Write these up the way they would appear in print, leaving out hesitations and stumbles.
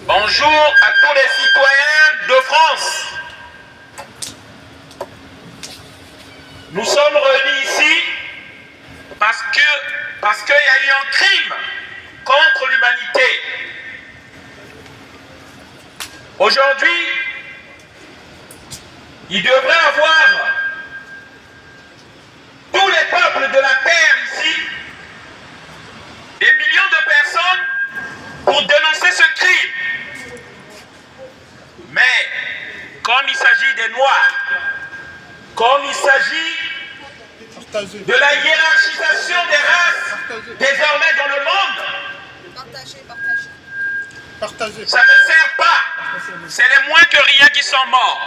Bonjour à tous les citoyens de France. Nous sommes réunis ici parce qu'il y a eu un crime contre l'humanité. Aujourd'hui, il devrait avoir tous les peuples de la terre ici, des millions de personnes pour dénoncer ce crime. Mais comme il s'agit des Noirs, comme il s'agit de la hiérarchisation des races désormais dans le monde, ça ne sert pas. C'est les moins que rien qui sont morts.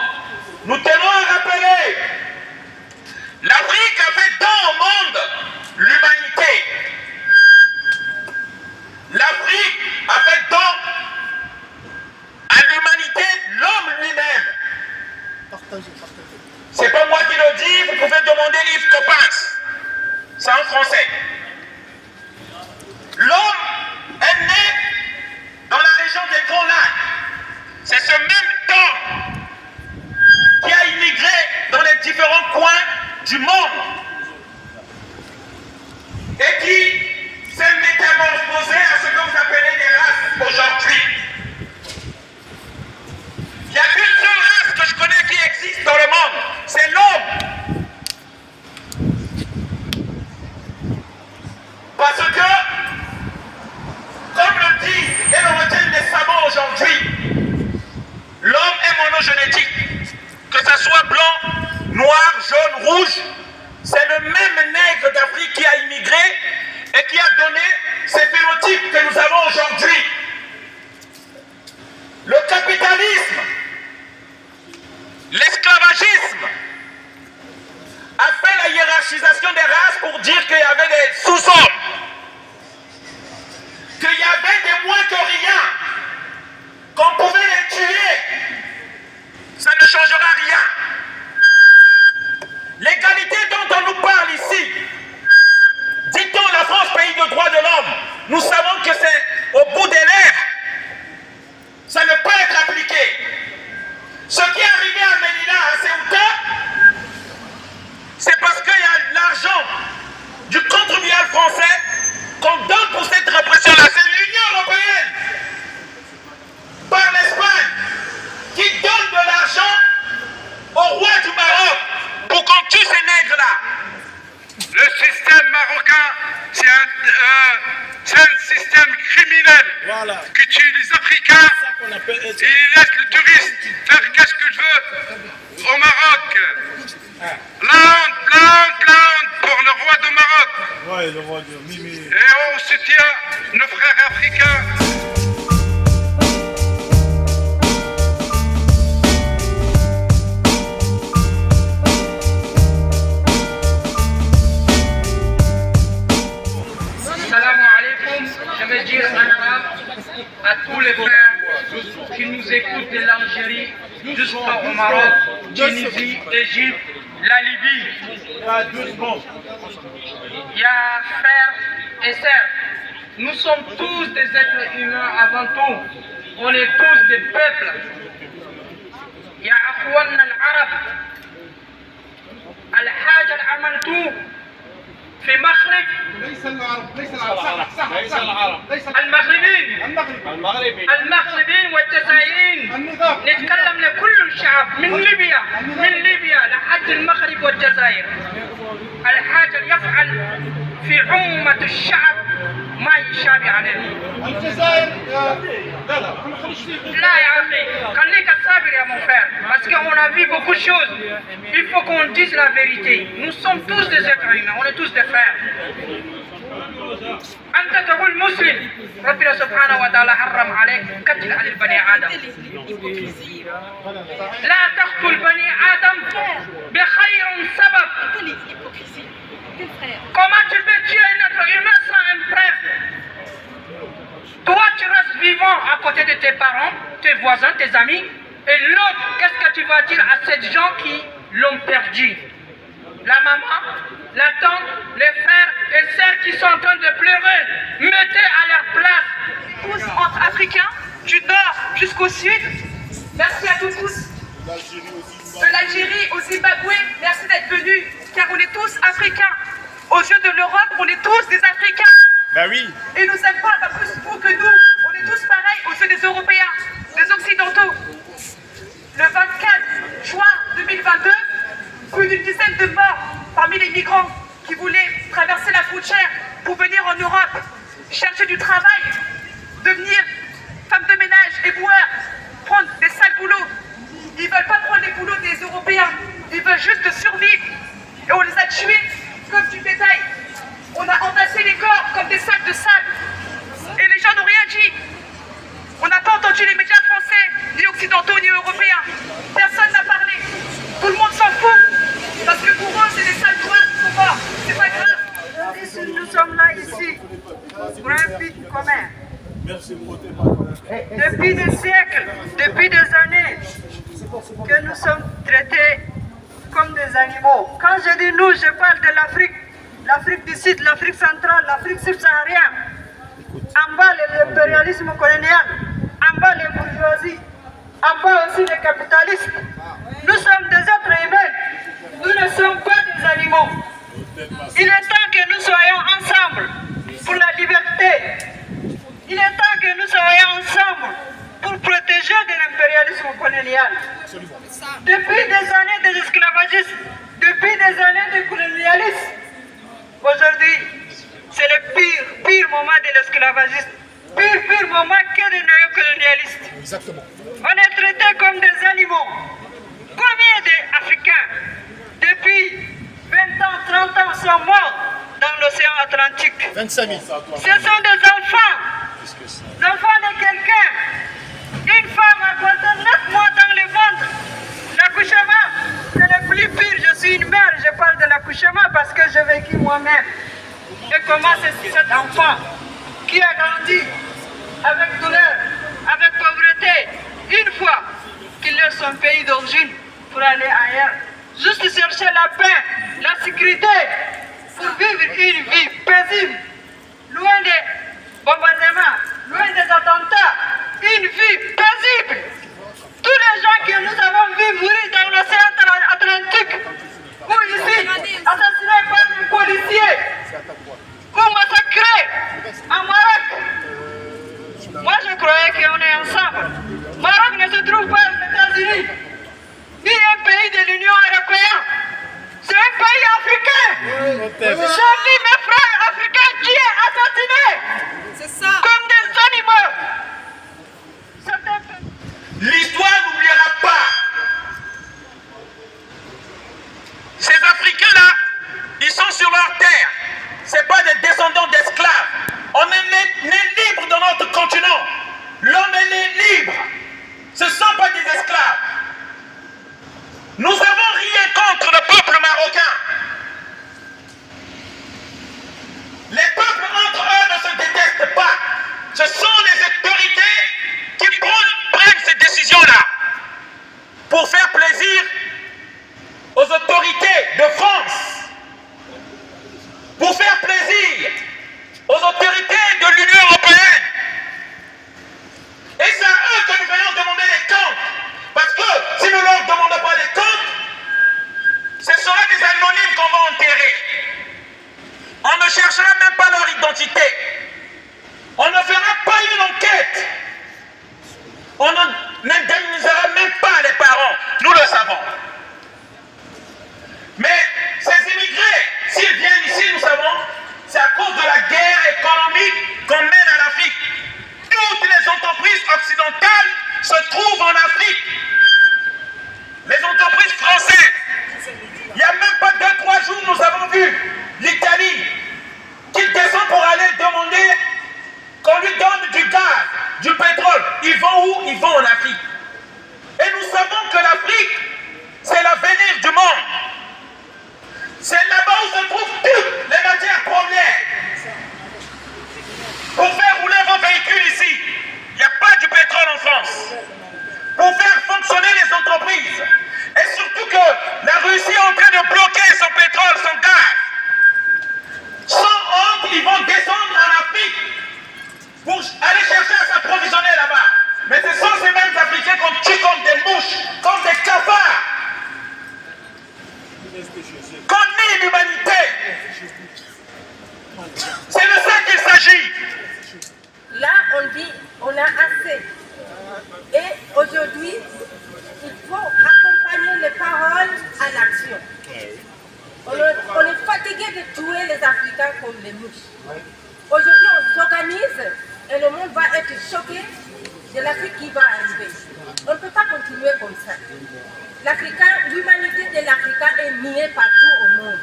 Nous tenons à rappeler, l'Afrique a fait don au monde l'humanité. L'Afrique a fait don à l'humanité l'homme lui-même. C'est pas moi qui le dis, vous pouvez demander Yves Coppens. C'est en français. L'homme est né dans la région des Grands Lacs. C'est ce même temps qui a immigré dans les différents coins du monde et qui s'est métamorphosé à ce que vous appelez les races aujourd'hui. Il n'y a qu'une seule race que je connais qui existe dans le monde, c'est l'homme. Parce que, comme le disent et le retiennent les savants aujourd'hui, l'homme est monogénétique. Que ce soit blanc, noir, jaune, rouge, c'est le même nègre d'Afrique qui a immigré et qui a donné ces phénotypes que nous avons aujourd'hui. Le capitalisme, l'esclavagisme a fait la hiérarchisation des races pour dire qu'il y avait des sous-hommes, qu'il y avait des moins que rien, qu'on pouvait les tuer. Ça ne changera rien. L'égalité dont on nous parle ici, dit-on la France, pays de droits de l'homme, nous savons que c'est au bout des lèvres. Ça ne peut être appliqué. Ce qui est arrivé à Melilla, à Ceuta, c'est parce qu'il y a l'argent du contribuable français qu'on donne pour cette répression-là. C'est l'Union européenne, par l'Espagne, qui donne de l'argent au roi du Maroc pour qu'on tue ces nègres-là. Le système marocain, c'est un système criminel qui tue les Africains et il laisse le touriste faire qu'est-ce qu'il veut au Maroc. La honte pour le roi du Maroc. Ouais, le roi de Mimi. Et on soutient nos frères africains. Je vais dire en arabe à tous les frères qui nous écoutent de l'Algérie jusqu'au Maroc, Tunisie, Égypte, la Libye. Il y a frères et sœurs. Nous sommes tous des êtres humains avant tout. On est tous des peuples. Il y a أخواننا العرب الحاجة اللي عملتوه في مغرب المغربيين والجزائريين، نتكلم لكل الشعب من ليبيا لحد المغرب والجزائر. الحاجة يفعل في عمومة الشعب ما يشابه عليه. الجزائر لا يا أخي خليك صابر يا mon frère, parce qu'on a vu beaucoup de choses. Il faut qu'on dise la vérité. Nous sommes tous des êtres humains, on est tous des frères. أنت تقول مسلم، ربنا سبحانه وتعالى حرم عليك قتل على البني آدم. لا تقتل بني آدم بخير سبب. Comment tu peux tuer un être humain sans un preuve? Toi, tu restes vivant à côté de tes parents, tes voisins, tes amis, et l'autre, qu'est-ce que tu vas dire à ces gens qui l'ont perdu? La maman, la tante, les frères et sœurs qui sont en train de pleurer, mettez à leur place. Tous entre Africains, du nord jusqu'au sud. Merci à tous. De l'Algérie au Zimbabwe, merci d'être venus, car on est tous africains. Aux yeux de l'Europe, on est tous des Africains. Ben oui. Et nous n'aiment pas plus vous que nous. On est tous pareils aux yeux des Européens, des Occidentaux. Le 24 juin 2022, plus d'une dizaine de morts parmi les migrants qui voulaient traverser la frontière pour venir en Europe, chercher du travail, devenir femmes de ménage, éboueurs, prendre des sales boulots. Ils ne veulent pas prendre les boulots des Européens, ils veulent juste survivre. Et on les a tués comme du bétail. On a entassé les corps comme des sacs de sable. Et les gens n'ont rien dit. On n'a pas entendu les médias français, ni occidentaux, ni européens. Personne n'a parlé. Tout le monde s'en fout. Parce que pour eux, c'est des sales joueurs qui sont morts. C'est pas grave. Nous sommes là ici pour un but commun. Depuis des siècles, depuis des années, que nous sommes traités comme des animaux. Quand je dis nous, je parle de l'Afrique du Sud, l'Afrique centrale, l'Afrique subsaharienne. En bas, l'impérialisme colonial, en bas, les bourgeoisies, en bas aussi les capitalistes. Nous sommes des êtres humains, nous ne sommes pas des animaux. Il est temps que nous soyons ensemble pour la liberté. Il est temps que nous soyons ensemble pour protéger de l'impérialisme colonial. Depuis des années des esclavagistes, depuis des années de colonialisme, aujourd'hui, c'est le pire moment de l'esclavagisme, pire moment que le néocolonialiste. Exactement. On est traités comme des animaux. Combien d'Africains, depuis 20 ans, 30 ans, sont morts dans l'océan Atlantique? 25 000. Ce sont des enfants de quelqu'un. Une femme a porté 9 mois dans le ventre. L'accouchement, c'est le plus pire. Je suis une mère, je parle de l'accouchement parce que j'ai vécu moi-même. Et comment c'est cet enfant qui a grandi avec douleur, avec pauvreté, une fois qu'il laisse son pays d'origine pour aller ailleurs, juste chercher la paix, la sécurité, pour vivre une vie paisible, loin des bombardements, loin des attentats, une vie paisible. Tous les gens que nous avons vus mourir dans l'océan Atlantique, ou ici, assassinés par des policiers, ou massacrés en Maroc. Moi je croyais qu'on est ensemble. Maroc ne se trouve pas aux États-Unis, ni un pays de l'Union européenne. C'est un pays africain. J'ai vu mes frères africains tués, assassinés, comme des animaux. L'histoire n'oubliera pas. Ces Africains-là, ils sont sur leur terre. Ce pas des descendants d'esclaves. On est né libre dans notre continent. L'homme est né libre. Ce ne sont pas des esclaves. Nous avons rien contre le peuple marocain. Les peuples entre eux ne se détestent pas. Ce sont les autorités qui prennent ces décisions-là pour faire plaisir aux autorités de France, pour faire plaisir aux autorités de l'Union européenne. Et c'est à eux que nous venons demander des comptes. Parce que si nous ne leur demandons pas des comptes, ce sera des anonymes qu'on va enterrer. d'identité. On ne fera pas une enquête. On n'indemnisera même pas les parents. Nous le savons. Mais ces immigrés, s'ils viennent ici, nous savons, c'est à cause de la guerre économique qu'on mène à l'Afrique. Toutes les entreprises occidentales se trouvent en Afrique. Les entreprises françaises. Il n'y a même pas 2-3 jours, nous avons vu l'Italie qui descend pour aller demander qu'on lui donne du gaz, du pétrole. Ils vont où? Ils vont en Afrique. Et nous savons que l'Afrique, c'est l'avenir du monde. C'est là-bas où se trouvent toutes les matières premières. Pour faire rouler vos véhicules ici, il n'y a pas du pétrole en France. Pour faire fonctionner les entreprises. Et surtout que la Russie est en train de bloquer son pétrole, son gaz. Sans honte, ils vont descendre en Afrique pour aller chercher à s'approvisionner là-bas. Mais ce sont ces mêmes Africains qu'on tue comme des mouches, comme des cafards. Qu'on nie l'humanité. C'est de ça qu'il s'agit. Là, on dit, on a assez. Et aujourd'hui, il faut accompagner les paroles à l'action. On est fatigué de tuer les Africains comme les mouches. Aujourd'hui, on s'organise et le monde va être choqué de l'Afrique qui va arriver. On ne peut pas continuer comme ça. L'humanité de l'Africain est niée partout au monde.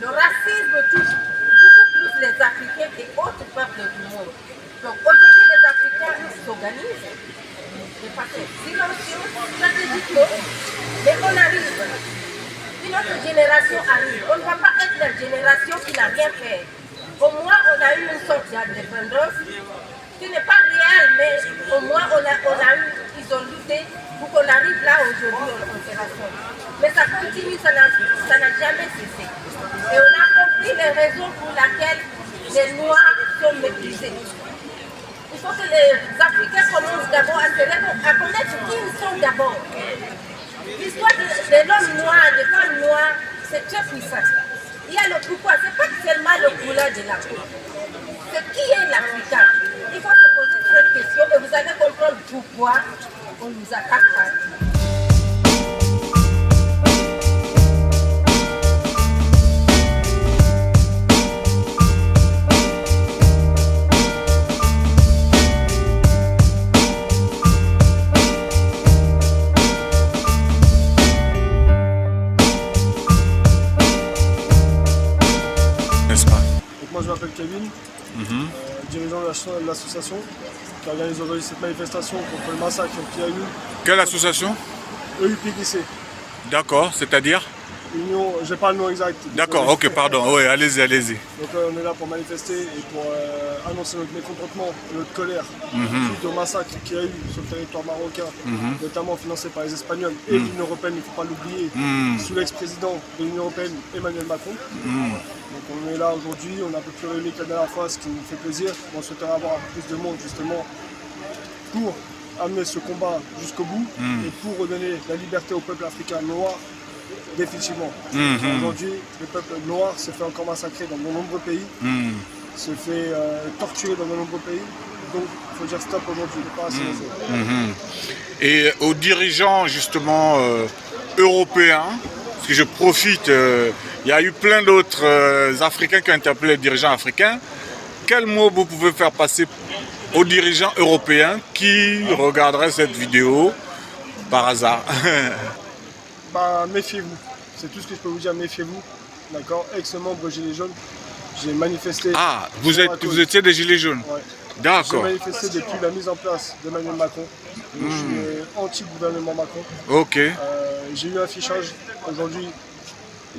Le racisme touche beaucoup plus les Africains et autres peuples du monde. Donc aujourd'hui, les Africains s'organisent de façon silencieuse, stratégiquement, mais on arrive. Une autre génération arrive. On ne va pas être la génération qui n'a rien fait. Au moins, on a eu une sorte d'indépendance qui n'est pas réelle, mais au moins, ils ont lutté pour qu'on arrive là aujourd'hui en confédération. Mais ça continue, ça n'a jamais cessé. Et on a compris les raisons pour lesquelles les Noirs sont méprisés. Il faut que les Africains commencent d'abord à connaître qui ils sont d'abord. L'histoire de l'homme noir, des femmes noires, c'est très puissant. Il y a le pourquoi, ce n'est pas seulement le couleur de la peau. C'est qui est l'Africain. Il faut se poser cette question et vous allez comprendre pourquoi on nous attaque. Moi je m'appelle Kevin, dirigeant de l'association qui organise aujourd'hui cette manifestation contre le massacre qu'il y a eu. Quelle association? EUPDC. D'accord, c'est-à-dire? Union, j'ai pas le nom exact. D'accord, ok, pardon, oui, allez-y, allez-y. Donc on est là pour manifester et pour annoncer notre mécontentement et notre colère suite au massacre qu'il y a eu sur le territoire marocain, notamment financé par les Espagnols et l'Union Européenne, il ne faut pas l'oublier, sous l'ex-président de l'Union Européenne, Emmanuel Macron. Donc on est là aujourd'hui, on a un peu plus réunis que la dernière fois, ce qui nous fait plaisir. On souhaiterait avoir un peu plus de monde justement pour amener ce combat jusqu'au bout et pour redonner la liberté au peuple africain noir. Définitivement. Aujourd'hui, le peuple noir se fait encore massacrer dans de nombreux pays, se fait torturer dans de nombreux pays. Donc, il faut dire stop aujourd'hui, pas assez Et aux dirigeants, justement, européens, parce que je profite, il y a eu plein d'autres Africains qui ont interpellé les dirigeants africains. Quel mot vous pouvez faire passer aux dirigeants européens qui regarderaient cette vidéo par hasard? Bah, méfiez-vous, c'est tout ce que je peux vous dire, méfiez-vous, d'accord. Ex-membre Gilets jaunes, j'ai manifesté... Ah, vous étiez des Gilets jaunes? Ouais. D'accord. J'ai manifesté depuis la mise en place d'Emmanuel Macron, je suis anti-gouvernement Macron. Ok. J'ai eu un affichage, aujourd'hui,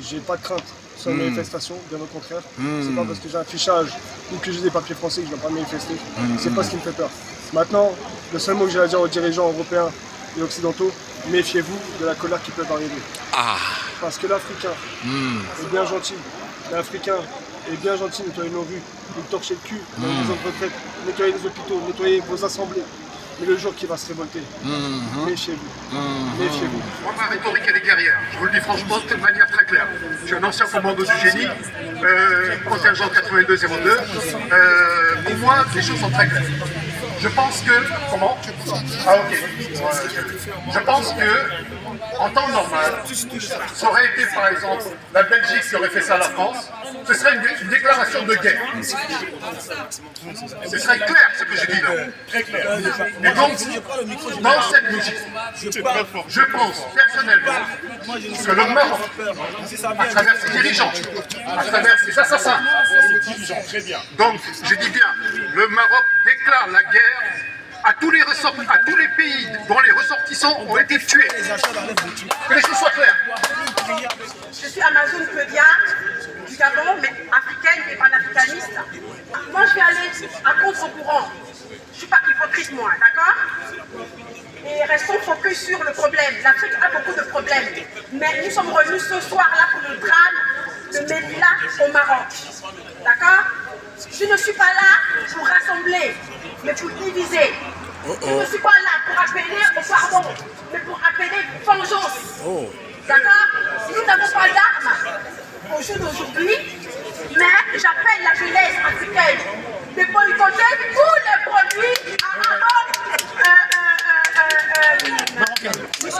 j'ai pas de crainte sur la manifestation, bien au contraire. C'est pas parce que j'ai un affichage ou que j'ai des papiers français que je ne vais pas manifester, c'est pas ce qui me fait peur. Maintenant, le seul mot que j'ai à dire aux dirigeants européens et occidentaux, méfiez-vous de la colère qui peut arriver. Parce que l'Africain est bien gentil. L'Africain est bien gentil, nettoyer nos rues, nous torcher le cul dans les maisons de retraite, nettoyer les hôpitaux, nettoyer vos assemblées. Mais le jour qui va se révolter, méfiez-vous. Méfiez-vous. Moi, ma rhétorique, elle est guerrière. Je vous le dis franchement, de manière très claire. Je suis un ancien commando du génie, contingent 8202. Pour moi, les choses sont très claires. Je pense que... Comment? Ah, ok. Je pense que, en temps normal, ça aurait été, par exemple, la Belgique qui aurait fait ça à la France, ce serait une déclaration de guerre. Ce serait clair, ce que je dis là. Très clair. Et donc, dans cette logique, je pense personnellement que le Maroc, à travers ses dirigeants, à travers ses assassins, donc je dis bien, le Maroc déclare la guerre à tous les pays dont les ressortissants ont été tués. Que les choses soient claires. Je suis Amazon Pedia du Gabon, mais africaine et panafricaniste. Moi, je vais aller à contre-courant. Je ne suis pas hypocrite, moi, d'accord? Et restons focus sur le problème. L'Afrique a beaucoup de problèmes. Mais nous sommes revenus ce soir-là pour le drame de Melilla au Maroc. D'accord? Je ne suis pas là pour rassembler, mais pour diviser. Je ne suis pas là pour appeler au pardon, mais pour appeler vengeance. D'accord? Nous n'avons pas d'armes au jour d'aujourd'hui, mais j'appelle la jeunesse africaine de boycotter tous les produits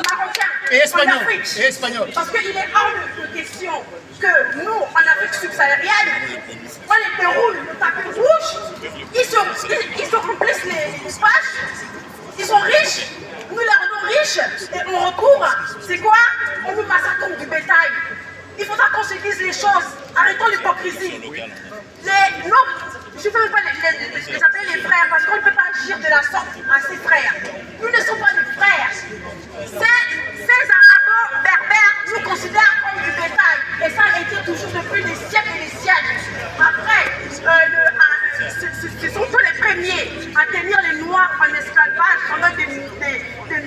marocains et espagnols. d'Afrique. Et espagnols. Parce qu'il est hors de question que nous, en Afrique subsaharienne, on les déroule le tapis rouge, ils se remplissent les pages, ils sont riches, nous les rendons riches, et on recourt. C'est quoi? On nous massacre du bétail. Il faudra qu'on se dise les choses. Arrêtons l'hypocrisie. Je ne peux même pas les appeler les frères parce qu'on ne peut pas agir de la sorte à ses frères. Nous ne sommes pas des frères. Ces arabes berbères nous considèrent comme du bétail. Et ça a été toujours depuis des siècles et des siècles. Après, ce sont eux les premiers à tenir les Noirs en esclavage pendant des millions, des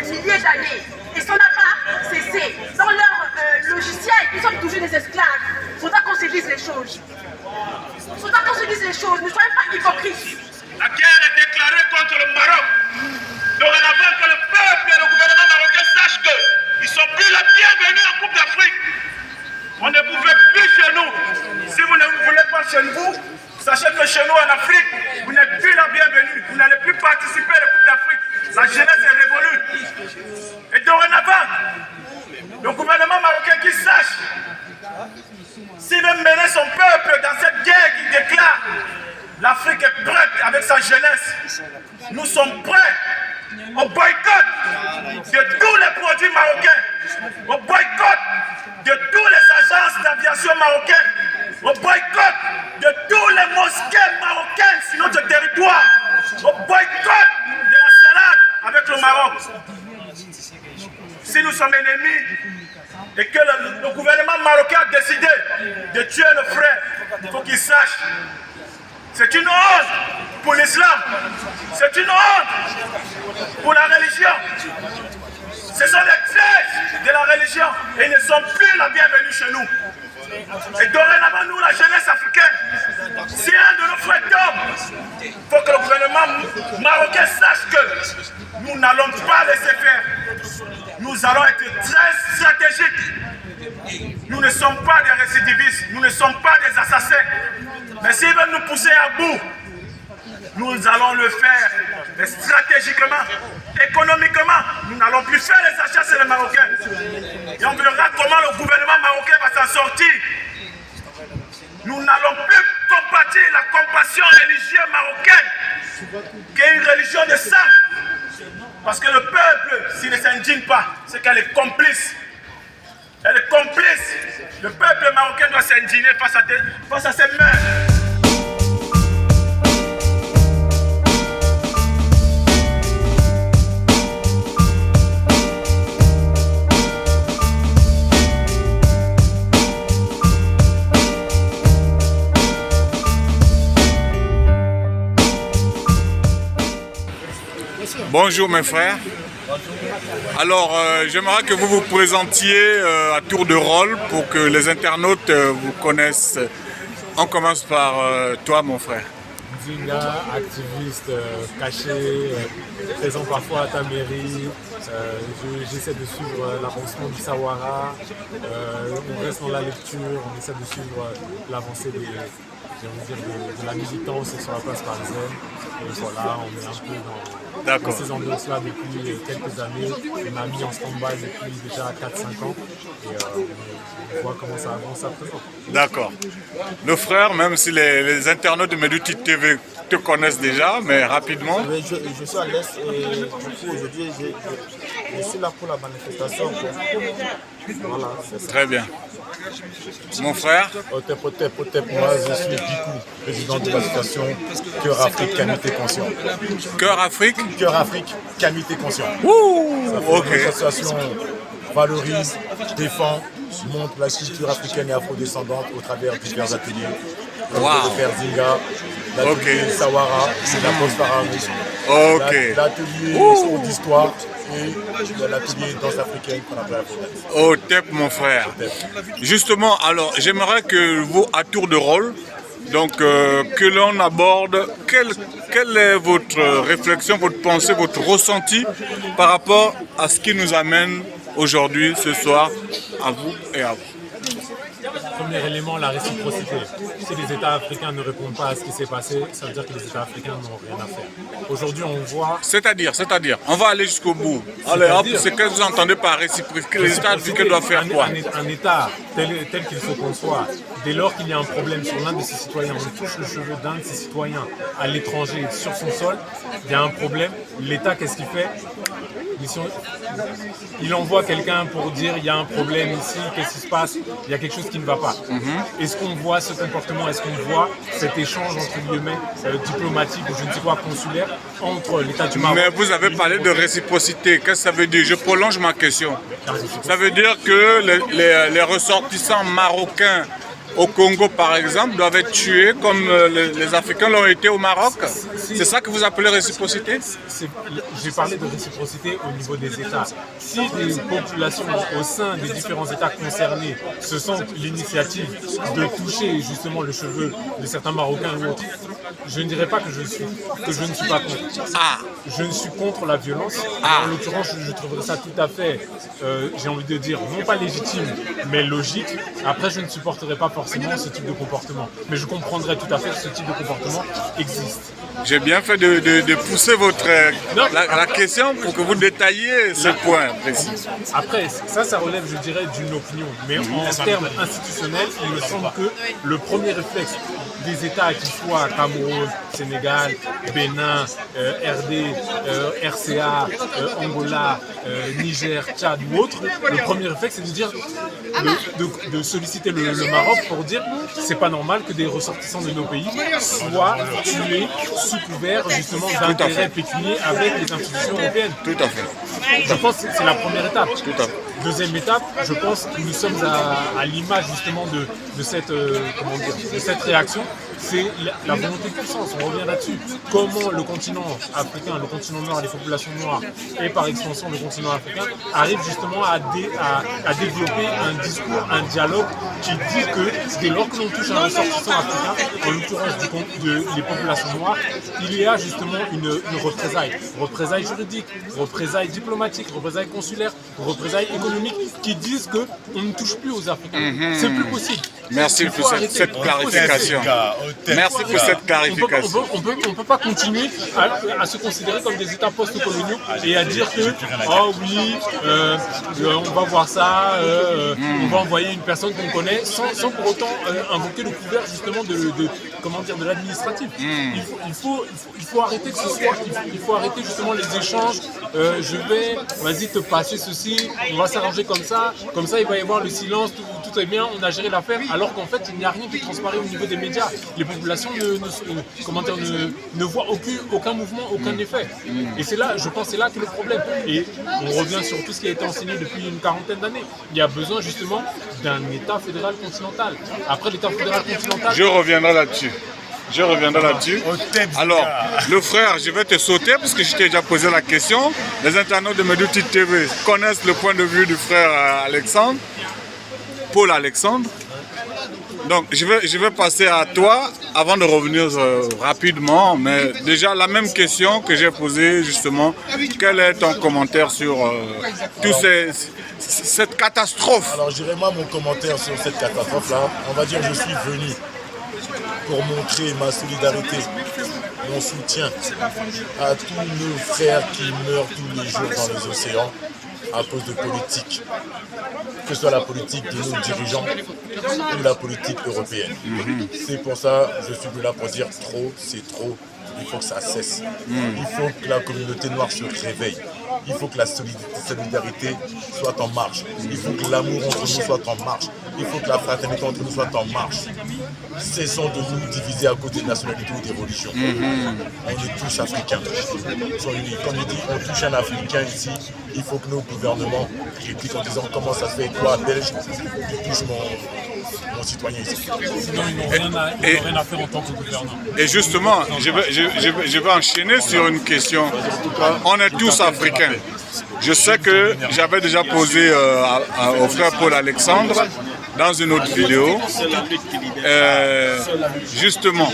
milliers d'années. Et ça n'a pas cessé. Dans leur logiciel, nous sommes toujours des esclaves. Il faudra qu'on se dise les choses. Il faudra qu'on se dise les choses. Ne soyons pas hypocrites. La guerre est déclarée contre le Maroc. Dorénavant que le peuple et le gouvernement marocain sachent qu'ils ne sont plus les bienvenus en Coupe d'Afrique. On ne vous veut plus chez nous. Si vous ne voulez pas chez vous, sachez que chez nous en Afrique, vous n'êtes plus la bienvenue. Vous n'allez plus participer à la Coupe d'Afrique. La jeunesse est révolue. Et dorénavant, le gouvernement marocain qui sache, s'il veut mener son peuple dans cette guerre qu'il déclare, l'Afrique est prête avec sa jeunesse. Nous sommes prêts au boycott de tous les produits marocains, au boycott de toutes les agences d'aviation marocaines, au boycott de tous les mosquées marocaines sur notre territoire, au boycott de la salade avec le Maroc. Si nous sommes ennemis et que le gouvernement marocain a décidé de tuer nos frères, il faut qu'ils sachent. C'est une honte pour l'islam. C'est une honte pour la religion. Ce sont les pièges de la religion et ils ne sont plus la bienvenue chez nous. Et dorénavant, nous, la jeunesse africaine, si un de nos frères tombe, il faut que le gouvernement marocain sache que nous n'allons pas laisser faire. Nous allons être très stratégiques. Nous ne sommes pas des récidivistes, nous ne sommes pas des assassins. Mais s'ils veulent nous pousser à bout, nous allons le faire. Mais stratégiquement, économiquement, nous n'allons plus faire les achats chez les Marocains. Et on verra comment le gouvernement marocain va s'en sortir. Nous n'allons plus combattre la compassion religieuse marocaine, qui est une religion de sang. Parce que le peuple, s'il ne s'indigne pas, c'est qu'elle est complice. Elle est complice. Le peuple marocain doit s'indigner face à ses meurtres. Bonjour mes frères. Alors j'aimerais que vous vous présentiez à tour de rôle pour que les internautes vous connaissent. On commence par toi mon frère. Zinga, activiste caché, présent parfois à ta mairie. J'essaie de suivre l'avancement du Sahara. On reste dans la lecture, on essaie de suivre l'avancée de la militance sur la place parisienne. Et voilà, on est un peu dans ces ambiances-là depuis quelques années. On m'a mis en stand-by depuis déjà 4-5 ans. Et on voit comment ça avance à présent. D'accord. Le frère, même si les internautes de Meduti TV te connaissent déjà, mais rapidement. Je suis à l'Est et du coup aujourd'hui je suis là pour la manifestation. Voilà, très bien. Mon frère Otep, moi je suis Gikou, président de l'association Cœur Afrique, Camité Conscient. Cœur Afrique Cœur Afrique, Camité Conscient. Ok. L'association valorise, défend, montre la culture africaine et afrodescendante au travers de divers ateliers. Comme le Père Zinga, l'atelier Sawara, c'est la post-pharaonisme. L'atelier d'histoire et l'atelier danse africaine qu'on appelle la Otep, mon frère. Justement, alors j'aimerais que vous, à tour de rôle, donc que l'on aborde quelle est votre réflexion, votre pensée, votre ressenti par rapport à ce qui nous amène aujourd'hui, ce soir, à vous et à vous. Premier élément, la réciprocité. Si les États africains ne répondent pas à ce qui s'est passé, ça veut dire que les États africains n'ont rien à faire. Aujourd'hui, on voit... C'est-à-dire, on va aller jusqu'au bout. Allez, hop, c'est que vous entendez par réciprocité. Les États africains doivent faire quoi? Un État tel qu'il faut qu'on soit, dès lors qu'il y a un problème sur l'un de ses citoyens, on touche le cheveu d'un de ses citoyens à l'étranger, sur son sol, il y a un problème. L'État, qu'est-ce qu'il fait? Il envoie quelqu'un pour dire il y a un problème ici, qu'est-ce qui se passe, il y a quelque chose qui ne va pas. Est-ce qu'on voit ce comportement, est-ce qu'on voit cet échange entre guillemets diplomatique ou je ne sais quoi consulaire entre l'État du Maroc? Mais vous avez parlé de réciprocité, qu'est-ce que ça veut dire? Je prolonge ma question. Ça veut dire que les ressortissants marocains au Congo, par exemple, doivent être tués comme les Africains l'ont été au Maroc? C'est ça que vous appelez réciprocité? J'ai parlé de réciprocité au niveau des États. Si les populations au sein des différents États concernés se sentent l'initiative de toucher justement le cheveu de certains Marocains ou autres, je ne dirais pas que je ne suis pas contre. Je ne suis contre la violence. En l'occurrence, je trouverais ça tout à fait, j'ai envie de dire, non pas légitime, mais logique. Après, je ne supporterais pas forcément ce type de comportement. Mais je comprendrais tout à fait que ce type de comportement existe. J'ai bien fait de pousser la question pour que vous détailliez ce point précis. Après, ça relève, je dirais, d'une opinion. Mais en termes institutionnels, il me semble que le premier réflexe des États, qu'ils soient Cameroun, Sénégal, Bénin, RD, RCA, Angola, Niger, Tchad ou autres, le premier réflexe, c'est de dire, de solliciter le Maroc pour dire c'est pas normal que des ressortissants de nos pays soient tués sous couvert justement d'intérêts pécuniaires avec les institutions européennes. Tout à fait. Je pense que c'est la première étape. Deuxième étape, je pense que nous sommes à l'image justement de cette réaction. C'est la volonté de puissance, on revient là-dessus. Comment le continent africain, le continent noir, les populations noires et par extension le continent africain arrivent justement à développer un discours, un dialogue qui dit que dès lors que l'on touche un ressortissant africain, en l'occurrence des populations noires, il y a justement une représailles juridiques, représailles diplomatiques, représailles consulaires, représailles économiques qui disent qu'on ne touche plus aux Africains. C'est plus possible. Merci pour cette clarification. Merci pour cette clarification. On ne peut pas continuer à se considérer comme des États post-coloniaux et à dire que, oh oui, on va voir ça, on va envoyer une personne qu'on connaît, sans pour autant invoquer le couvert justement de l'administratif. Il faut arrêter que ce soit, il faut arrêter justement les échanges. Vas-y te passer ceci, on va s'arranger comme ça il va y avoir le silence, tout est bien, on a géré l'affaire, alors qu'en fait il n'y a rien qui transparaît au niveau des médias. Les populations ne voient aucun mouvement, aucun effet. Et c'est là, je pense, c'est là que le problème. Et on revient sur tout ce qui a été enseigné depuis une quarantaine d'années. Il y a besoin justement d'un État fédéral continental. Après l'État fédéral continental... Je reviendrai là-dessus. Alors, le frère, je vais te sauter parce que je t'ai déjà posé la question. Les internautes de Meduti TV connaissent le point de vue du frère Alexandre, Paul Alexandre. Donc, je vais passer à toi avant de revenir rapidement. Mais déjà, la même question que j'ai posée justement. Quel est ton commentaire sur cette catastrophe? Alors, je dirais moi mon commentaire sur cette catastrophe-là. On va dire que je suis venu pour montrer ma solidarité, mon soutien à tous nos frères qui meurent tous les jours dans les océans à cause de politique, que ce soit la politique de nos dirigeants ou la politique européenne. C'est pour ça que je suis là pour dire trop, c'est trop, il faut que ça cesse. Il faut que la communauté noire se réveille. Il faut que la solidarité soit en marche. Il faut que l'amour entre nous soit en marche. Il faut que la fraternité entre nous soit en marche. Cessons de nous diviser à cause des nationalités ou des religions. On est tous africains. Comme il dit, on touche un Africain ici. Il faut que nos gouvernements répliquent en disant comment ça se fait, toi, Belge, tu touches mon citoyen ici. Sinon, ils n'ont rien à faire en tant que gouvernement. Et justement, je vais enchaîner sur une question. On est tous africains. Je sais que j'avais déjà posé au frère Paul Alexandre dans une autre vidéo. Justement,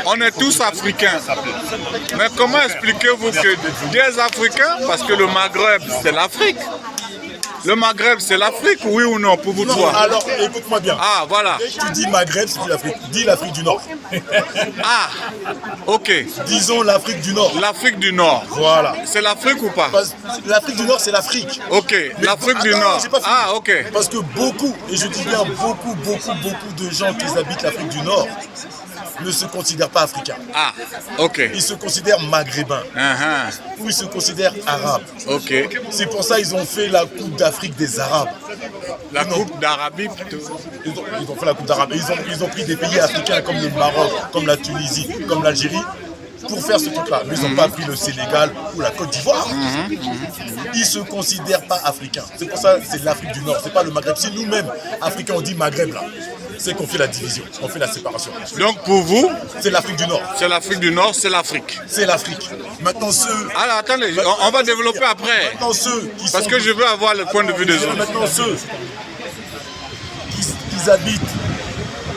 on est tous africains. Mais comment expliquez-vous que des Africains, parce que le Maghreb, c'est l'Afrique. Le Maghreb, c'est l'Afrique, oui ou non, pour vous trois? Alors, écoute-moi bien. Ah, voilà. Tu dis Maghreb, c'est l'Afrique. Dis l'Afrique du Nord. Ah, ok. Disons l'Afrique du Nord. L'Afrique du Nord. Voilà. C'est l'Afrique ou pas? L'Afrique du Nord, c'est l'Afrique. Ok, l'Afrique du Nord. Ah, ok. Parce que beaucoup, et je dis bien beaucoup de gens qui habitent l'Afrique du Nord ne se considèrent pas africains. Ah, ok. Ils se considèrent maghrébins. Ou ils se considèrent arabes. Ok. C'est pour ça qu'ils ont fait la Coupe d'Afrique des Arabes. La Coupe d'Arabie plutôt. Ils ont fait la Coupe d'Arabie. Ils ont pris des pays africains comme le Maroc, comme la Tunisie, comme l'Algérie pour faire ce truc-là. Mais ils n'ont pas pris le Sénégal ou la Côte d'Ivoire. Ils ne se considèrent pas africains. C'est pour ça que c'est l'Afrique du Nord, c'est pas le Maghreb. Si nous-mêmes, Africains, on dit Maghreb là, c'est qu'on fait la division, on fait la séparation. Donc pour vous, c'est l'Afrique du Nord. C'est l'Afrique du Nord, c'est l'Afrique. C'est l'Afrique. Maintenant ceux... Alors attendez, on va développer après. Maintenant ceux qui Parce que je veux avoir le point de vue des autres. Maintenant ceux qui habitent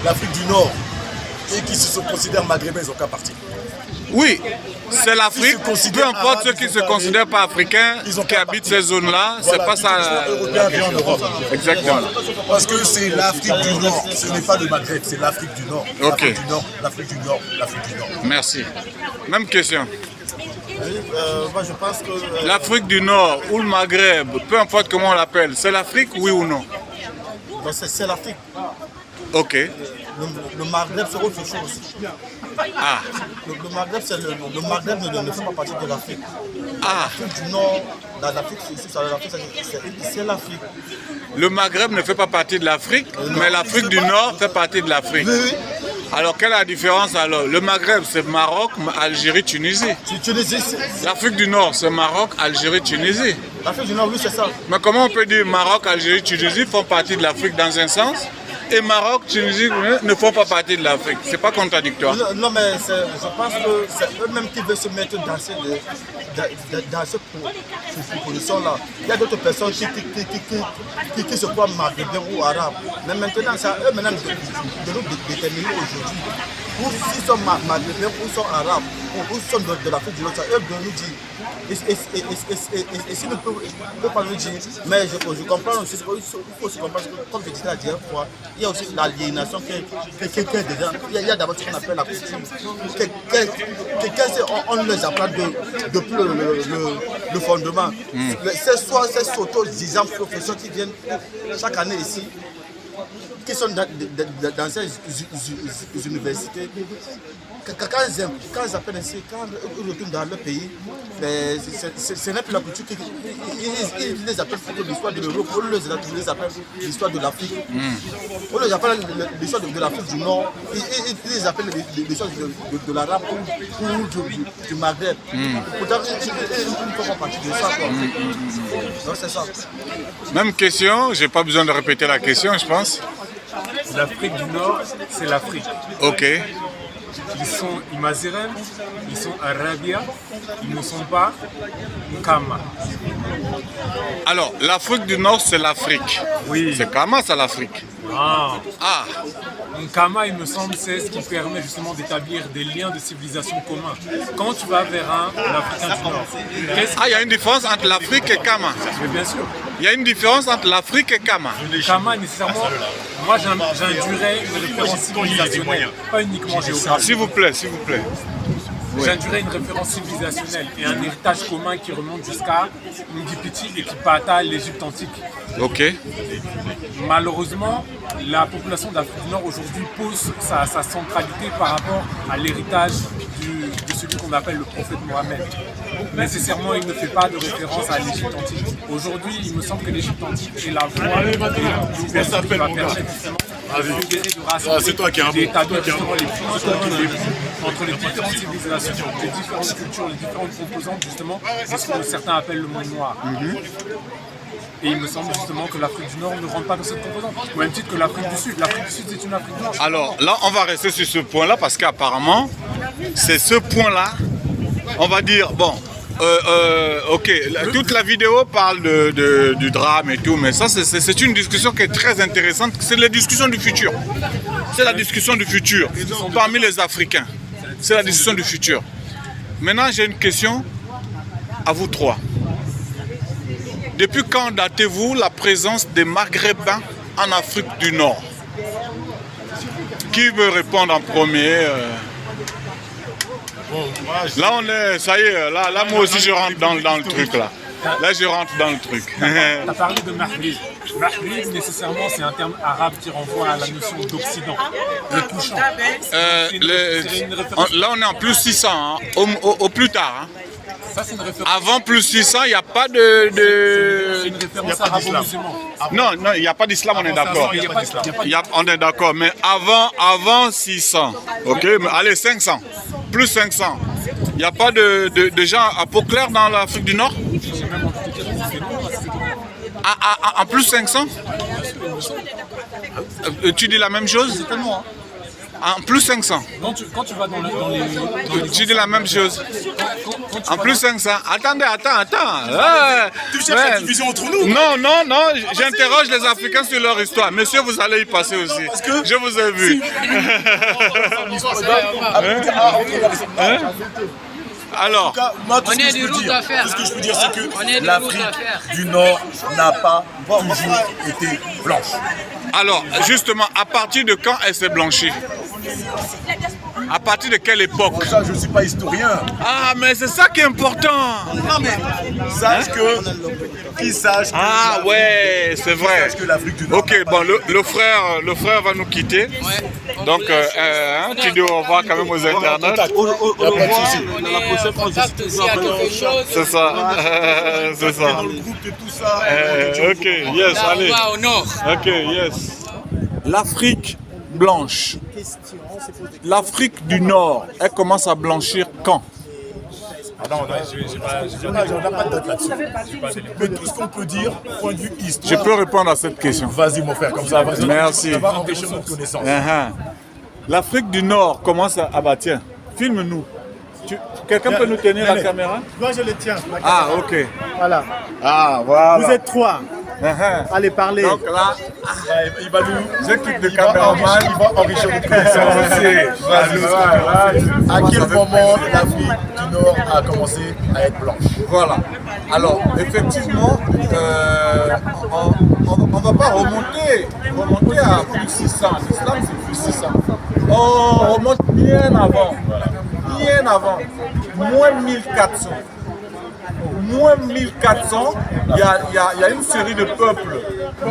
l'Afrique du Nord et qui se considèrent maghrébins, ils n'ont qu'à partir. Oui, c'est l'Afrique. Peu importe ceux qui ne se considèrent pas africains, qui habitent ces zones-là, c'est pas ça. En Europe. Exactement. Parce que c'est l'Afrique du Nord, ce n'est pas le Maghreb, c'est l'Afrique du Nord. Ok. L'Afrique du Nord, l'Afrique du Nord. Merci. Même question. Moi je pense que... L'Afrique du Nord ou le Maghreb, peu importe comment on l'appelle, c'est l'Afrique, oui ou non? C'est l'Afrique. Ok. Le Maghreb, c'est autre chose. Ah. Le Maghreb, le Maghreb ne fait pas partie de l'Afrique. Ah. L'Afrique du Nord, l'Afrique, c'est l'Afrique. Le Maghreb ne fait pas partie de l'Afrique, mais l'Afrique du Nord fait partie de l'Afrique. Oui. Alors, quelle est la différence alors? Le Maghreb, c'est Maroc, Algérie, Tunisie. L'Afrique du Nord, c'est Maroc, Algérie, Tunisie. L'Afrique du Nord, oui, c'est ça. Mais comment on peut dire Maroc, Algérie, Tunisie font partie de l'Afrique dans un sens et Maroc, Tunisie ne font pas partie de l'Afrique? C'est pas contradictoire. Non, mais je pense que c'est eux-mêmes qui veulent se mettre dans cette position-là. Il y a d'autres personnes qui se croient maghrébins ou arabes. Mais maintenant, c'est à eux maintenant de nous déterminer aujourd'hui. Ou s'ils sont maghrébins, ou sont arabes, ou sont de l'Afrique du Nord, c'est à eux de nous dire. Et s'ils ne peuvent pas nous dire, mais je comprends aussi, il faut aussi comprendre que, comme je disais la dernière fois, il y a aussi l'aliénation qui est dedans. Il y a d'abord ce qu'on appelle la coutume. On les apprend depuis le fondement. Ces sotto-disant professeurs qui viennent chaque année ici, qui sont dans ces universités, quand ils appellent ainsi, quand ils retournent dans leur pays, ce n'est plus la culture ils les appellent l'histoire de l'Europe, ils les appellent l'histoire de l'Afrique. On les appelle l'histoire de l'Afrique du Nord, ils les appellent l'histoire de l'Arabe ou du Maghreb. Pourtant, ils ne font pas partie de ça. Donc c'est ça. Même question, je n'ai pas besoin de répéter la question, je pense. L'Afrique du Nord, c'est l'Afrique. Ok. Ils sont Imazirem, ils sont Arabia, ils ne sont pas Kama. Alors, l'Afrique du Nord, c'est l'Afrique. Oui. C'est Kama, c'est l'Afrique. Nkama, il me semble, c'est ce qui permet justement d'établir des liens de civilisation communs. Quand tu vas vers un Africain du Nord, il y a une différence entre l'Afrique et Kama. Mais bien sûr. Il y a une différence entre l'Afrique et Kama. Kama, nécessairement, moi j'induirais une référence civilisationnelle, pas uniquement géographique. S'il vous plaît, s'il vous plaît. J'induirais une référence civilisationnelle et un héritage commun qui remonte jusqu'à Ngipiti et Kipata, l'Égypte antique. Ok. Malheureusement, la population d'Afrique du Nord aujourd'hui pose sa centralité par rapport à l'héritage de celui qu'on appelle le prophète Mohammed. Nécessairement, il ne fait pas de référence à l'Égypte antique. Aujourd'hui, il me semble que l'Égypte antique est la voie qui va permettre justement c'est toi qui as un d'établir justement les ponts entre les différentes civilisations, les différentes cultures, les différentes composantes justement de ce que certains appellent le monde noir. Et il me semble justement que l'Afrique du Nord ne rentre pas dans cette composante. Au même titre que l'Afrique du Sud. L'Afrique du Sud, c'est une Afrique blanche. Alors là, on va rester sur ce point-là parce qu'apparemment, c'est ce point-là, on va dire, bon, ok, toute la vidéo parle du drame et tout, mais ça, c'est une discussion qui est très intéressante. C'est la discussion du futur. C'est la discussion du futur parmi les Africains. C'est la discussion du futur. Maintenant, j'ai une question à vous trois. Depuis quand datez-vous la présence des Maghrébins en Afrique du Nord? Qui veut répondre en premier? Là, on est, ça y est, là moi aussi je rentre dans le truc là. Là, je rentre dans le truc. Tu as parlé de Mahrid. Mahrid, nécessairement, c'est un terme arabe qui renvoie à la notion d'Occident, le touchant. Là, on est en plus 600, hein, au plus tard. Hein. Ça, c'est une référence. Avant plus 600, il n'y a pas de... C'est une référence arabo-musulmane. Non, il n'y a pas d'islam, on est d'accord. On est d'accord, mais avant 600, ok, mais allez, 500, plus 500. Il n'y a pas de gens à peau claire dans l'Afrique du Nord? En plus 500? Tu dis la même chose? En plus 500. Quand tu vas dans les... Tu dis la même chose. En plus 500. Attendez, attends. Tu cherches la division entre nous? Non. J'interroge les Africains sur leur histoire. Monsieur, vous allez y passer aussi. Je vous ai vu. Alors, tout ce que je peux dire, c'est que l'Afrique du Nord n'a pas toujours été blanche. Alors, justement, à partir de quand elle s'est blanchie? À partir de quelle époque? Ça, je ne suis pas historien. Ah, mais c'est ça qui est important. Non, mais sache que... Qui sache que... Ah, ouais, c'est vrai. Que l'Afrique du Nord... Ok, bon, le frère va nous quitter. Donc, tu dis au revoir quand même aux internautes. C'est ça. C'est ça. Dans le groupe et tout ça. Ok, yes, allez. Ok, yes. L'Afrique blanche. L'Afrique du Nord, elle commence à blanchir quand? Non, on n'a pas de date là-dessus. Mais tout ce qu'on peut dire, point de vue histoire... Je peux répondre à cette question. Vas-y, mon frère, comme ça. Merci. Ça va empêcher notre connaissance. L'Afrique du Nord commence à... Ah bah tiens, filme-nous. Quelqu'un peut nous tenir la caméra? Moi, je le tiens. Ah, ok. Voilà. Ah, voilà. Vous êtes trois. Allez parler. Donc là, il va nous... Je quitte le caméraman. Il va enrichir notre connaissance. À quel moment l'Afrique du Nord a commencé à être blanche? Voilà. Alors, effectivement, on ne va pas remonter à plus 600. L'islam, c'est plus 600. On remonte bien avant. Bien avant. Moins 1400. Moins 1400, il y a une série de peuples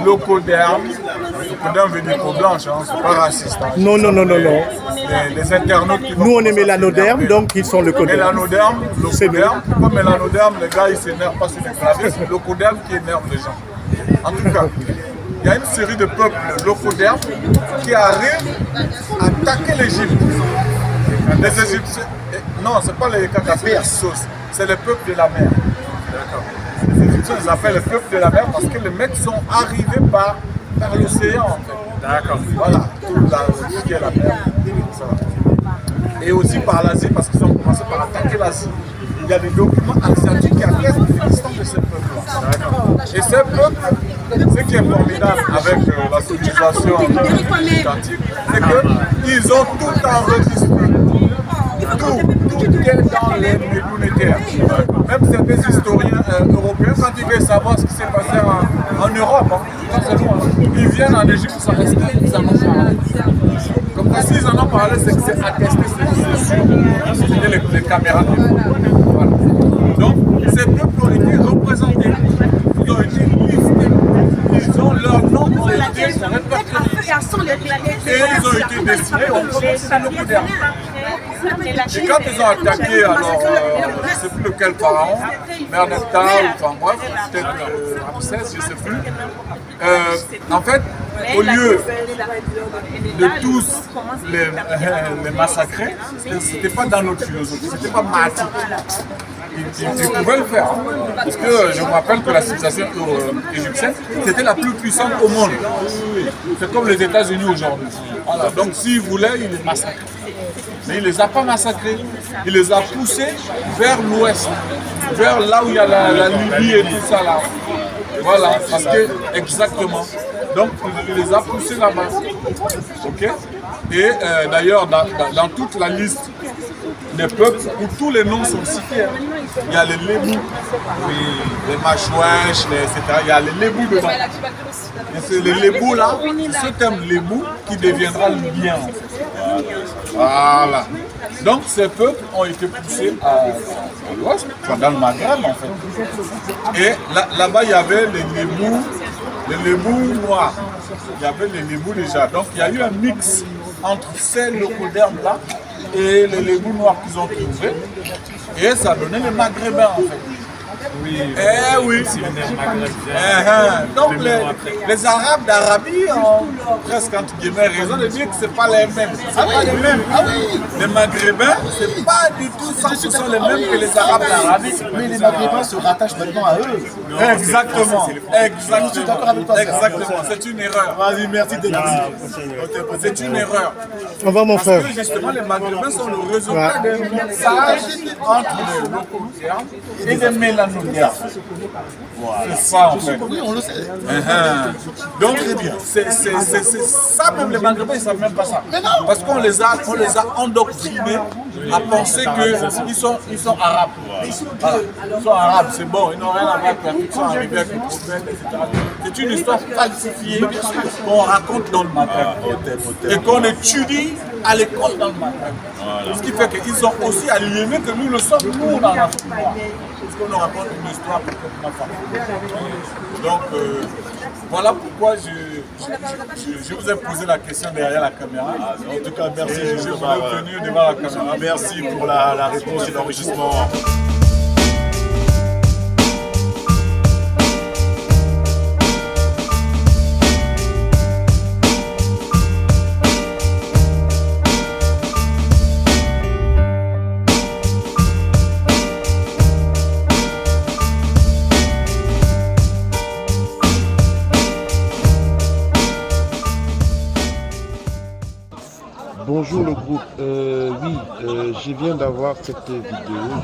locaux d'herbe. Locaux veut dire peau blanche, hein, c'est pas raciste. Hein. Non. Les internautes qui nous, on est mélanodermes, donc ils sont locaux-dermes. Mélanodermes, locodermes. Comme mélanodermes, les gars, ils s'énervent pas sur les claviers, c'est locodermes qui énervent les gens. En tout cas, il y a une série de peuples locaux-dermes qui arrivent à attaquer l'Égypte. Les Égyptiens, non, c'est pas les Cacapéas, c'est les peuples de la mer. Les Égyptiens les appellent les peuples de la mer parce que les mecs sont arrivés par l'océan en fait. D'accord. Voilà, tout ce qui est la mer. Ça. Et aussi par l'Asie parce qu'ils ont commencé par attaquer l'Asie. Il y a des documents asiatiques qui attestent l'existence de ces peuples-là. Et ces peuples ce qui est formidable avec la civilisation éducative, c'est qu'ils ont tout enregistré. Tout est dans les monétaires. Même certains historiens européens, quand ils veulent savoir ce qui s'est passé en Europe, ils viennent en Égypte, ça reste ils en ont parlé. Comme ça, s'ils en ont parlé, c'est que c'est attesté, c'est sûr. C'était les caméras. Voilà. Donc, ces peuples ont été représentés. Ils ont été listés. Ils ont leur nom qui a été répertorié. Et ils ont été destinés au peuple moderne. Et quand ils ont attaqué, alors, je ne sais plus lequel pharaon, Merneptah, ou enfin bref, peut-être Ramsès, je ne sais plus. En fait, au lieu de tous les massacrer, ce n'était pas dans notre philosophie, ce n'était pas matique. Ils pouvaient le faire. Parce que je me rappelle que la civilisation égyptienne, c'était la plus puissante au monde. C'est comme les États-Unis aujourd'hui. Voilà. Donc s'ils voulaient, ils les massacraient. Mais il ne les a pas massacrés. Il les a poussés vers l'ouest, vers là où il y a la Libye et tout ça là. Voilà, parce que exactement. Donc il les a poussés là-bas. Ok. Et d'ailleurs, dans toute la liste des peuples où tous les noms sont cités, il y a les Lébous, les Machouèches, etc. Il y a les Lébous dedans. Et c'est les Lébous là, ce terme Lébou qui deviendra le bien. Voilà. Donc ces peuples ont été poussés à l'ouest, dans le Maghreb en fait. Et là-bas il y avait les Lébous noirs. Il y avait les Lébous déjà. Donc il y a eu un mix entre ces locaux-d'herbe là et les Lébous noirs qu'ils ont trouvés. Et ça a donné les Maghrébins en fait. Oui, oui. Donc les Arabes d'Arabie ont presque entre guillemets raison de dire que ce n'est pas les mêmes. Pas les mêmes. Les Maghrébins, ce n'est pas du tout 100% les mêmes que les Arabes d'Arabie. Mais les Maghrébins se rattachent maintenant à eux. Exactement. C'est une erreur. Vas-y, merci de C'est une erreur. Au revoir mon frère. Parce que justement les Maghrébins sont le résultat d'un mixage entre les locaux et des mélanodiens. C'est ça en fait. Oui, on le sait. Donc c'est ça, même les Maghrébins ils ne savent même pas ça. Parce qu'on les a endoctrinés à penser qu'ils sont arabes. Voilà. Ils sont arabes, c'est bon, ils n'ont rien à voir avec la fiction arrivée avec le prophète, etc. C'est une histoire falsifiée qu'on raconte dans le Maghreb et qu'on étudie à l'école dans le Maghreb. Ce qui fait qu'ils ont aussi aliéné que nous le sommes, nous, dans l'Afrique noire. Parce qu'on nous raconte une histoire complètement falsifiée. Donc, voilà pourquoi je vous ai posé la question derrière la caméra. En tout cas, merci. Je suis venu devant la caméra. Merci pour la réponse et l'enrichissement. Bonjour le groupe, je viens d'avoir cette vidéo,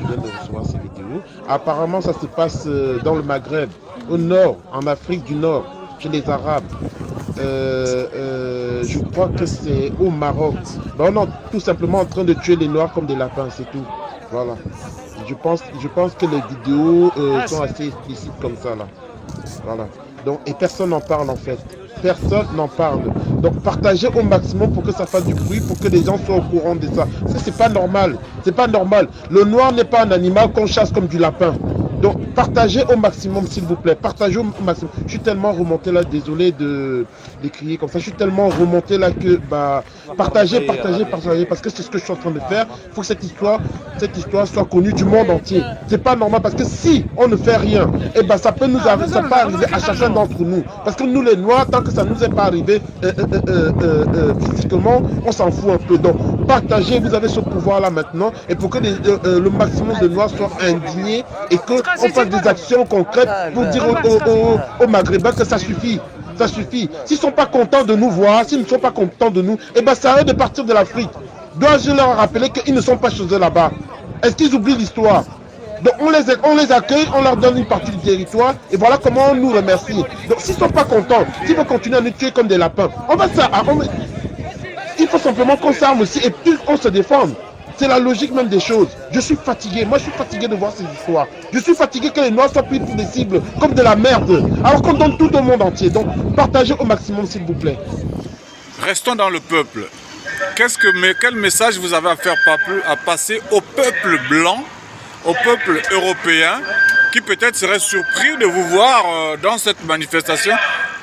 je viens de recevoir cette vidéo. Apparemment ça se passe dans le Maghreb, au nord, en Afrique du Nord, chez les Arabes. Je crois que c'est au Maroc. On est tout simplement en train de tuer les Noirs comme des lapins, c'est tout. Voilà. Je pense que les vidéos sont assez explicites comme ça là. Voilà. Donc, et personne n'en parle en fait. Personne n'en parle. Donc partagez au maximum pour que ça fasse du bruit, pour que les gens soient au courant de ça. Ça c'est pas normal. C'est pas normal. Le noir n'est pas un animal qu'on chasse comme du lapin. Donc partagez au maximum s'il vous plaît. Partagez au maximum. Je suis tellement remonté là, désolé de crier comme ça. Je suis tellement remonté là que partagez parce que c'est ce que je suis en train de faire. Il faut que cette histoire soit connue du monde entier. C'est pas normal parce que si on ne fait rien, ça peut arriver à chacun d'entre nous. Parce que nous les noirs, tant que ça nous est pas arrivé physiquement, on s'en fout un peu. Donc partagez, vous avez ce pouvoir là maintenant et pour que le maximum de noirs soient indignés et que on fasse des actions concrètes pour dire aux Maghrébins que ça suffit. Ça suffit. S'ils ne sont pas contents de nous voir, s'ils ne sont pas contents de nous, ça arrête de partir de l'Afrique. Dois-je leur rappeler qu'ils ne sont pas chez eux là-bas? Est-ce qu'ils oublient l'histoire? Donc on les accueille, on leur donne une partie du territoire, et voilà comment on nous remercie. Donc s'ils ne sont pas contents, s'ils veulent continuer à nous tuer comme des lapins, il faut simplement qu'on s'arme aussi et puis qu'on se défende. C'est la logique même des choses. Je suis fatigué, moi je suis fatigué de voir ces histoires. Je suis fatigué que les Noirs soient pris pour des cibles comme de la merde, alors qu'on donne tout au monde entier. Donc partagez au maximum s'il vous plaît. Restons dans le peuple. Quel message vous avez à passer au peuple blanc, au peuple européen, qui peut-être serait surpris de vous voir dans cette manifestation?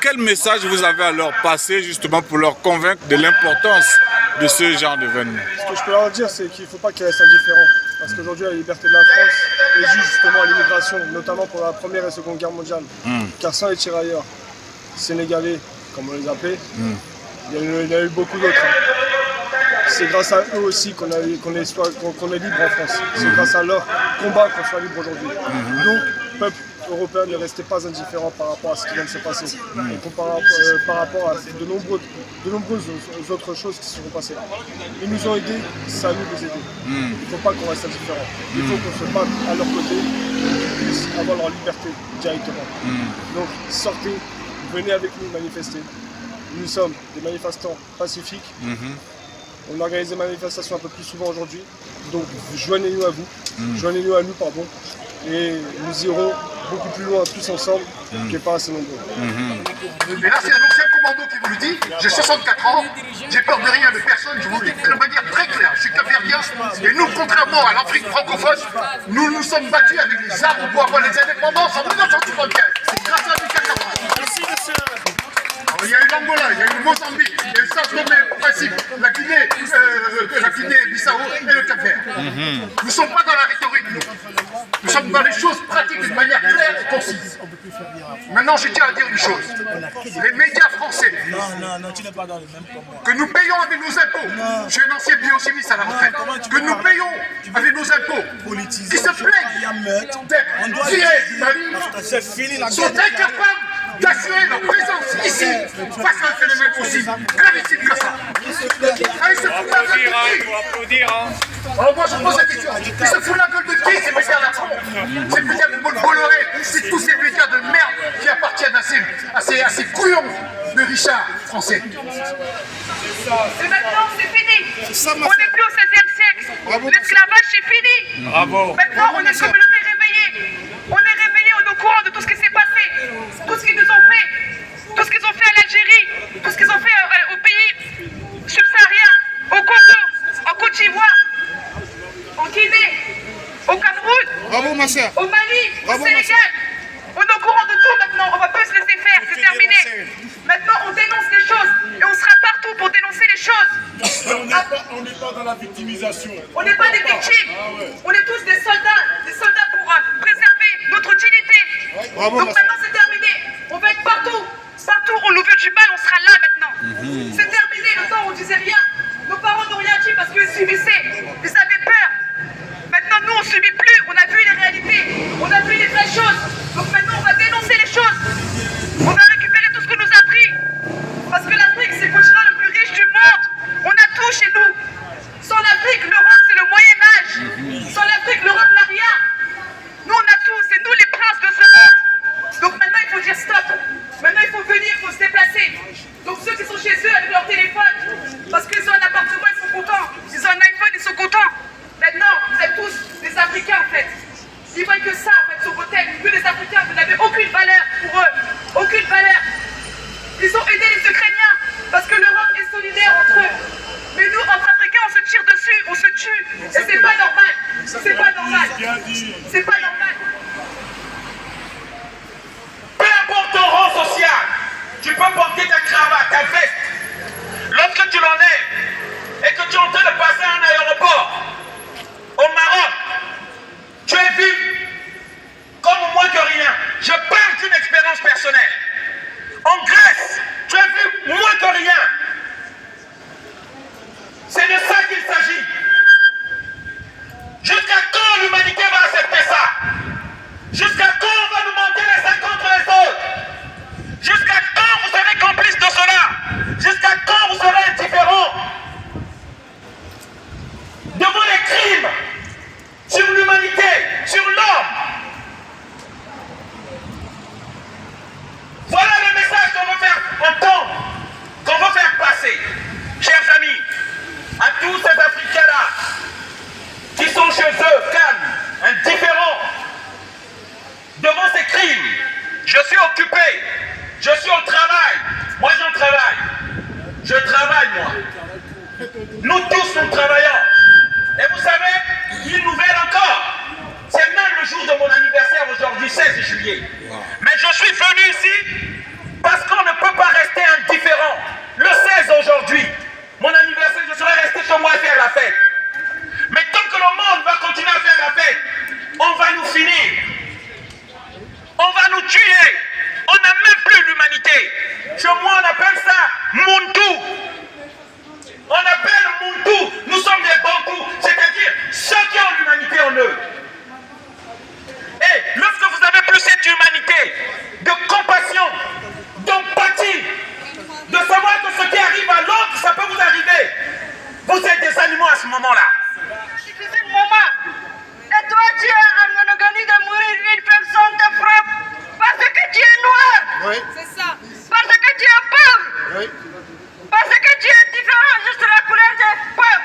Quel message vous avez à leur passer justement pour leur convaincre de l'importance de ce genre d'événement? Ce que je peux leur dire, c'est qu'il ne faut pas qu'ils restent indifférents. Parce qu'aujourd'hui, la liberté de la France est due justement à l'immigration, notamment pour la Première et Seconde Guerre mondiale. Car sans les tirailleurs sénégalais, comme on les appelait, il y en a eu beaucoup d'autres. C'est grâce à eux aussi qu'on est libre en France. C'est grâce à leur combat qu'on soit libre aujourd'hui. Donc, peuple européen, ne restez pas indifférent par rapport à ce qui vient de se passer. Et par rapport à de nombreuses autres choses qui se sont passées. Ils nous ont aidés, c'est à nous de les aider. Il ne faut pas qu'on reste indifférent. Il faut qu'on se batte à leur côté et qu'ils puissent avoir leur liberté directement. Donc, sortez, venez avec nous manifester. Nous sommes des manifestants pacifiques. On organise des manifestations un peu plus souvent aujourd'hui. Donc joignez-nous à vous, joignez-nous à nous, pardon. Et nous irons beaucoup plus loin tous ensemble que pas assez nombreux. Et là c'est un ancien commando qui vous le dit, j'ai 64 ans, j'ai peur de rien, de personne, je vous le dis de manière très claire, je suis capverdien et nous, contrairement à l'Afrique francophone, nous nous sommes battus avec les armes pour avoir les indépendances en 1975. C'est grâce à Lucas Capra. Merci monsieur. Il y a eu l'Angola, il y a eu le Mozambique, il y a eu ça, je remets le principe, la Guinée-Bissau et le Cap-Vert. Nous ne sommes pas dans la rhétorique, nous sommes dans les choses pratiques de manière claire et concise. Maintenant, je tiens à dire une chose. Les médias français, que nous payons avec nos impôts, je suis un ancien biochimiste à la retraite, que nous payons avec nos impôts, qui se plaignent d'être tirés du Mali, sont incapables d'assurer leur présence ici face à un phénomène aussi gravissime que ça. Alors moi je pose la question, ils se foutent la gueule de qui ces médias là? Ces médias de Bolloré, c'est tous ces médias de merde qui appartiennent à ces couillons de Richard français. Et maintenant c'est fini. On n'est plus au XVIe siècle. L'esclavage c'est fini. Bravo. Maintenant on est une communauté réveillée. On est réveillés, on est au courant de tout ce qui s'est passé, tout ce qu'ils nous ont fait, tout ce qu'ils ont fait à l'Algérie, tout ce qu'ils ont fait au pays subsaharien, au Congo, en Côte d'Ivoire, en Guinée, au Cameroun, au Mali, au Sénégal. On est au courant de tout maintenant, on va plus se laisser faire, c'est terminé. Maintenant on dénonce les choses et on sera partout pour dénoncer les choses. On n'est pas dans la victimisation. On n'est pas des victimes, on est tous des soldats pour préserver notre dignité. Donc maintenant c'est terminé, on va être partout. Partout où on nous veut du mal, on sera là maintenant. C'est terminé le temps où on disait rien. Nos parents n'ont rien dit parce qu'ils subissaient, ils avaient peur. Maintenant nous on ne subit plus, on a vu les réalités, on a vu les vraies choses. Donc maintenant on va dénoncer les choses. On va récupérer tout ce qu'on nous a pris. Parce que l'Afrique c'est le continent le plus riche du monde. On a tout chez nous. Sans l'Afrique, l'Europe c'est le Moyen-Âge. Sans l'Afrique, l'Europe n'a rien. Nous on a tout, c'est nous les princes de ce monde. Donc maintenant il faut dire stop. Maintenant il faut venir, il faut se déplacer. Donc ceux qui sont chez eux avec leur téléphone, Nous tous, nous travaillons. Et vous savez, une nouvelle encore. C'est même le jour de mon anniversaire aujourd'hui, 16 juillet. Mais je suis venu ici parce qu'on ne peut pas rester indifférent. Le 16 aujourd'hui, mon anniversaire, je serai resté chez moi et faire la fête. Mais tant que le monde va continuer à faire la fête, on va nous finir. On va nous tuer. On n'a même plus l'humanité. Chez moi, on appelle ça Muntu. On appelle Muntu. Nous sommes des Bantous, c'est-à-dire ceux qui ont l'humanité en eux. Et lorsque vous avez plus cette humanité, de compassion, d'empathie, de savoir que ce qui arrive à l'autre, ça peut vous arriver. Vous êtes des animaux à ce moment-là. Difficile moment. Et toi, tu es en monogamie de mourir, une personne te frappe parce que tu es noir. Oui. C'est ça. Parce que tu es pauvre. Oui. Parce que tu es différent, juste la couleur de peau.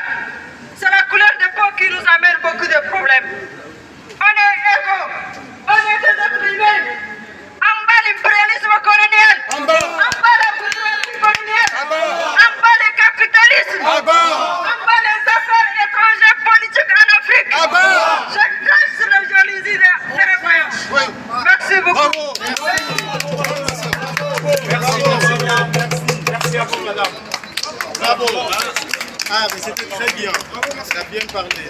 C'est la couleur de peau qui nous amène beaucoup de problèmes. On est égaux. On est des êtres humains. En bas l'impérialisme colonial. En bas la bourgeoisie coloniale. En bas le capitalisme. En bas les affaires étrangères politiques en Afrique. Je cache les jolies idées européennes. Merci beaucoup. Merci à vous, madame. Bravo. Ah, mais c'était très bien. Elle a bien parlé.